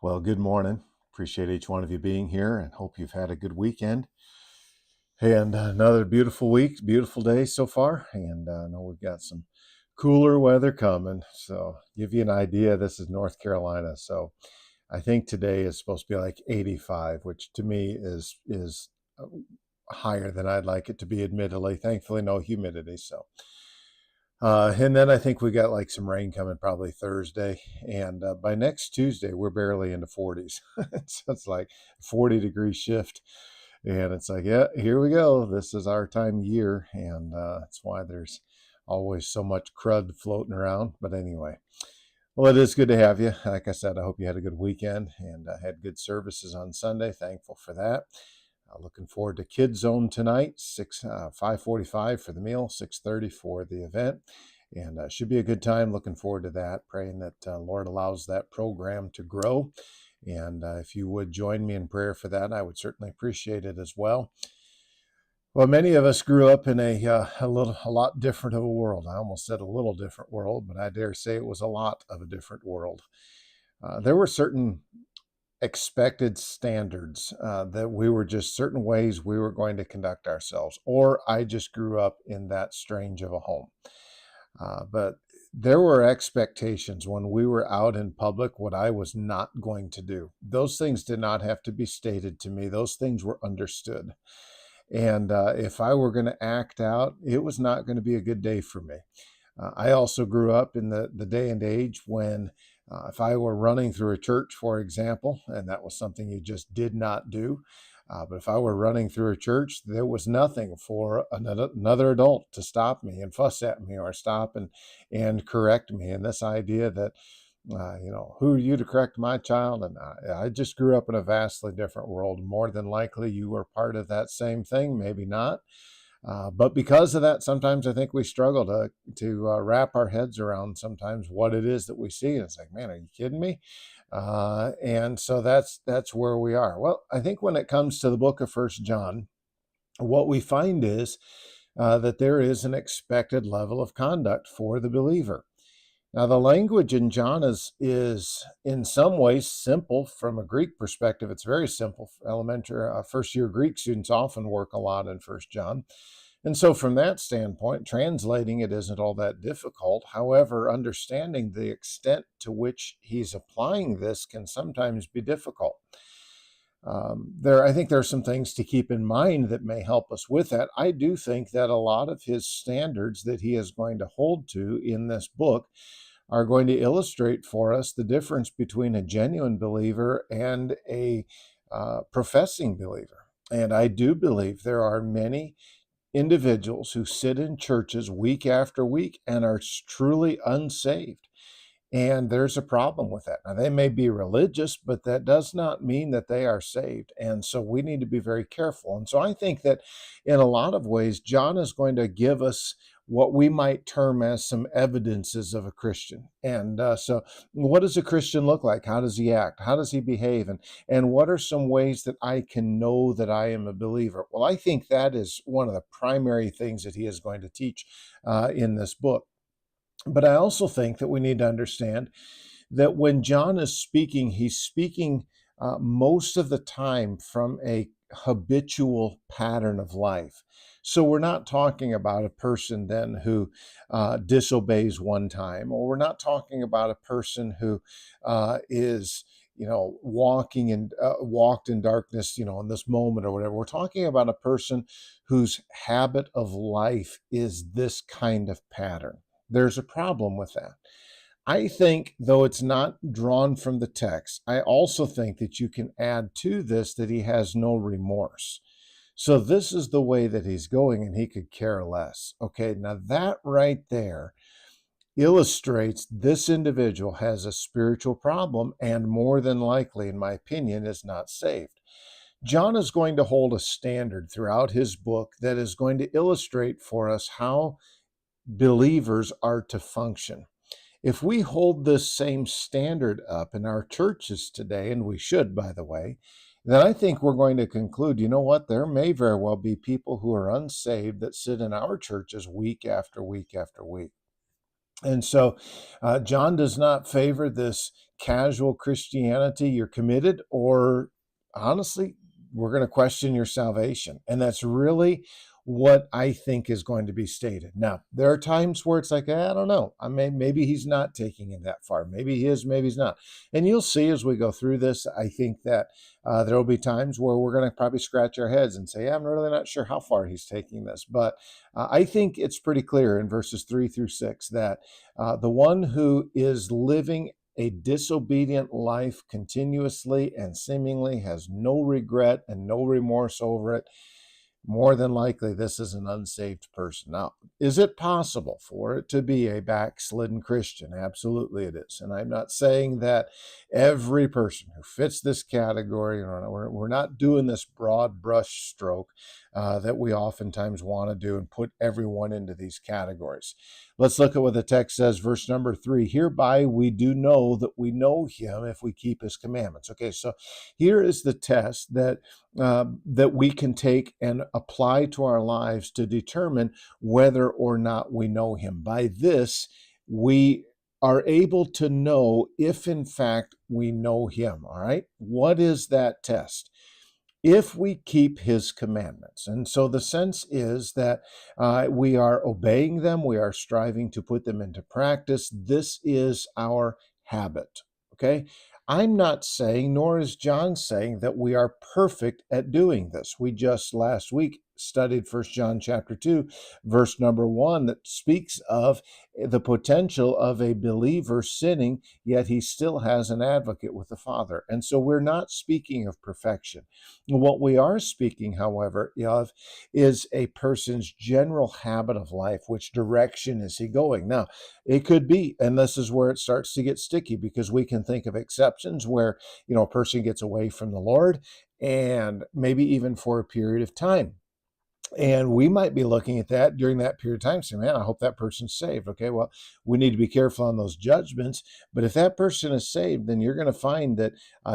Well, good morning. Appreciate each one of you being here and hope you've had a good weekend. And another beautiful week, beautiful day so far. And I know we've got some cooler weather coming. So, give you an idea, this is North Carolina. So, I think today is supposed to be like 85, which to me is higher than I'd like it to be, admittedly. Thankfully, no humidity. So, and then I think we got like some rain coming probably Thursday. And by next Tuesday, we're barely into 40s. So it's like 40-degree shift. And it's like, yeah, here we go. This is our time of year. And that's why there's always so much crud floating around. But anyway, well, it is good to have you. Like I said, I hope you had a good weekend and had good services on Sunday. Thankful for that. Looking forward to Kids Zone tonight, 5:45 for the meal, 6:30 for the event, and should be a good time. Looking forward to that. Praying that Lord allows that program to grow, and if you would join me in prayer for that, I would certainly appreciate it as well. Well, many of us grew up in a lot different of a world. I almost said a little different world, but I dare say it was a lot of a different world. There were certain expected standards that we were just certain ways we were going to conduct ourselves, or I just grew up in that strange of a home. But there were expectations when we were out in public what I was not going to do. Those things did not have to be stated to me, those things were understood. And if I were going to act out, it was not going to be a good day for me. I also grew up in the day and age when if I were running through a church, for example, and that was something you just did not do, but if I were running through a church, there was nothing for another adult to stop me and fuss at me or stop and correct me. And this idea that, who are you to correct my child? And I just grew up in a vastly different world. More than likely, you were part of that same thing, maybe not. But because of that, sometimes I think we struggle to wrap our heads around sometimes what it is that we see. And it's like, man, are you kidding me? And so that's where we are. Well, I think when it comes to the book of First John, what we find is that there is an expected level of conduct for the believer. Now, the language in John is in some ways simple from a Greek perspective. It's very simple. Elementary first year Greek students often work a lot in First John. And so, from that standpoint, translating it isn't all that difficult. However, understanding the extent to which he's applying this can sometimes be difficult. I think there are some things to keep in mind that may help us with that. I do think that a lot of his standards that he is going to hold to in this book are going to illustrate for us the difference between a genuine believer and a professing believer. And I do believe there are many individuals who sit in churches week after week and are truly unsaved. And there's a problem with that. Now, they may be religious, but that does not mean that they are saved. And so we need to be very careful. And so I think that in a lot of ways, John is going to give us what we might term as some evidences of a Christian. And so, what does a Christian look like? How does he act? How does he behave? And what are some ways that I can know that I am a believer? Well, I think that is one of the primary things that he is going to teach in this book. But I also think that we need to understand that when John is speaking, he's speaking most of the time from a habitual pattern of life. So we're not talking about a person then who disobeys one time, or we're not talking about a person who is walked in darkness, in this moment or whatever. We're talking about a person whose habit of life is this kind of pattern. There's a problem with that. I think, though it's not drawn from the text, I also think that you can add to this that he has no remorse. So this is the way that he's going, and he could care less. Okay, now that right there illustrates this individual has a spiritual problem and more than likely, in my opinion, is not saved. John is going to hold a standard throughout his book that is going to illustrate for us how believers are to function. If we hold this same standard up in our churches today, and we should, by the way, then I think we're going to conclude, you know what, there may very well be people who are unsaved that sit in our churches week after week after week. And so John does not favor this casual Christianity. You're committed, or honestly, we're going to question your salvation. And that's really what I think is going to be stated. Now, there are times where it's like, I don't know. Maybe he's not taking it that far. Maybe he is, maybe he's not. And you'll see as we go through this, I think that there will be times where we're going to probably scratch our heads and say, I'm really not sure how far he's taking this. But I think it's pretty clear in verses 3-6 that the one who is living a disobedient life continuously and seemingly has no regret and no remorse over it, more than likely this is an unsaved person. Now, is it possible for it to be a backslidden Christian? Absolutely it is. And I'm not saying that every person who fits this category, we're not doing this broad brush stroke that we oftentimes want to do and put everyone into these categories. Let's look at what the text says, verse number 3. Hereby we do know that we know him if we keep his commandments. Okay, so here is the test that we can take and apply to our lives to determine whether or not we know him. By this, we are able to know if in fact we know him. All right, what is that test? If we keep his commandments. And so the sense is that we are obeying them, we are striving to put them into practice. This is our habit. Okay, I'm not saying, nor is John saying, that we are perfect at doing this. We just last week studied 1 John chapter 2, verse number 1, that speaks of the potential of a believer sinning, yet he still has an advocate with the Father. And so we're not speaking of perfection. What we are speaking, however, of is a person's general habit of life. Which direction is he going? Now, it could be, and this is where it starts to get sticky, because we can think of exceptions where, a person gets away from the Lord, and maybe even for a period of time. And we might be looking at that during that period of time, saying, man, I hope that person's saved. Okay, well, we need to be careful on those judgments. But if that person is saved, then you're going to find that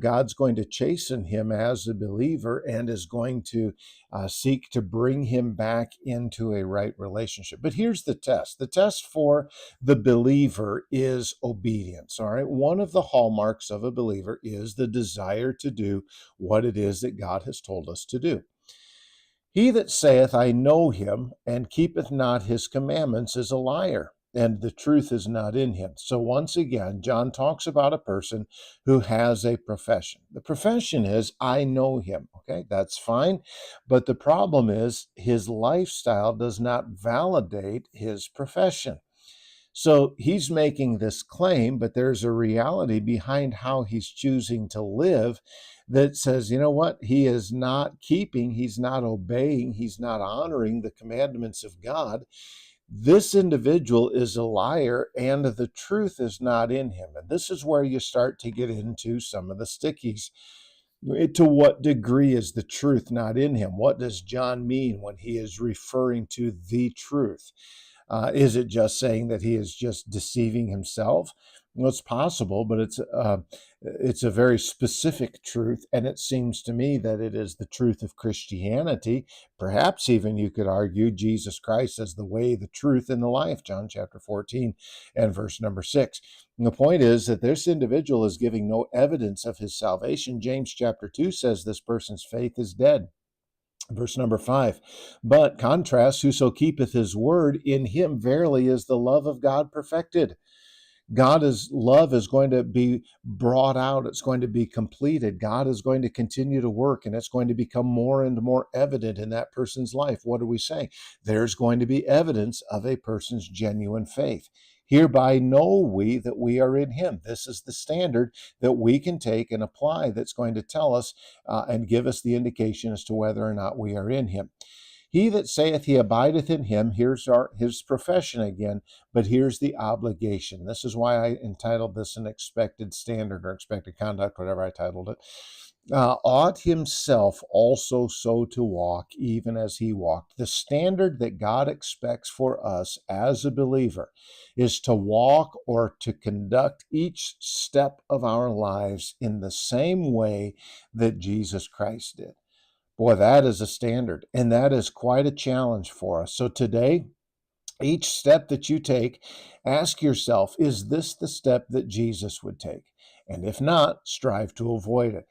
God's going to chasten him as a believer and is going to seek to bring him back into a right relationship. But here's the test. The test for the believer is obedience. All right, one of the hallmarks of a believer is the desire to do what it is that God has told us to do. He that saith, I know him, and keepeth not his commandments is a liar, and the truth is not in him. So once again, John talks about a person who has a profession. The profession is, I know him. Okay, that's fine. But the problem is his lifestyle does not validate his profession. So he's making this claim, but there's a reality behind how he's choosing to live that says, you know what? He is not keeping, he's not obeying, he's not honoring the commandments of God. This individual is a liar, and the truth is not in him. And this is where you start to get into some of the stickies. To what degree is the truth not in him? What does John mean when he is referring to the truth? Is it just saying that he is just deceiving himself? Well, it's possible, but it's a very specific truth, and it seems to me that it is the truth of Christianity. Perhaps even you could argue Jesus Christ as the way, the truth, and the life, John chapter 14 and verse number 6. And the point is that this individual is giving no evidence of his salvation. James chapter 2 says this person's faith is dead. Verse number 5, but contrast, whoso keepeth his word, in him verily is the love of God perfected. God's love is going to be brought out. It's going to be completed. God is going to continue to work, and it's going to become more and more evident in that person's life. What are we saying? There's going to be evidence of a person's genuine faith. Hereby know we that we are in him. This is the standard that we can take and apply that's going to tell us and give us the indication as to whether or not we are in him. He that saith he abideth in him, here's his profession again, but here's the obligation. This is why I entitled this an expected standard or expected conduct, whatever I titled it. Ought himself also so to walk, even as he walked. The standard that God expects for us as a believer is to walk or to conduct each step of our lives in the same way that Jesus Christ did. Boy, that is a standard, and that is quite a challenge for us. So today, Each step that you take, ask yourself, is this the step that Jesus would take? And if not, strive to avoid it.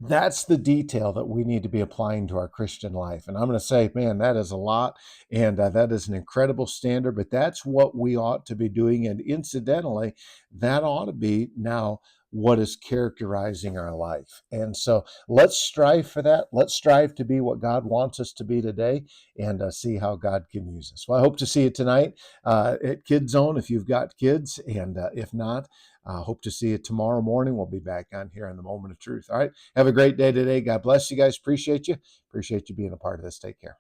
That's the detail that we need to be applying to our Christian life. And I'm going to say, man, that is a lot. And that is an incredible standard, but that's what we ought to be doing. And incidentally, that ought to be now what is characterizing our life. And so let's strive for that. Let's strive to be what God wants us to be today and see how God can use us. Well, I hope to see you tonight at Kids Zone if you've got kids. And if not, hope to see you tomorrow morning. We'll be back on here on the Moment of Truth. All right. Have a great day today. God bless you guys. Appreciate you. Appreciate you being a part of this. Take care.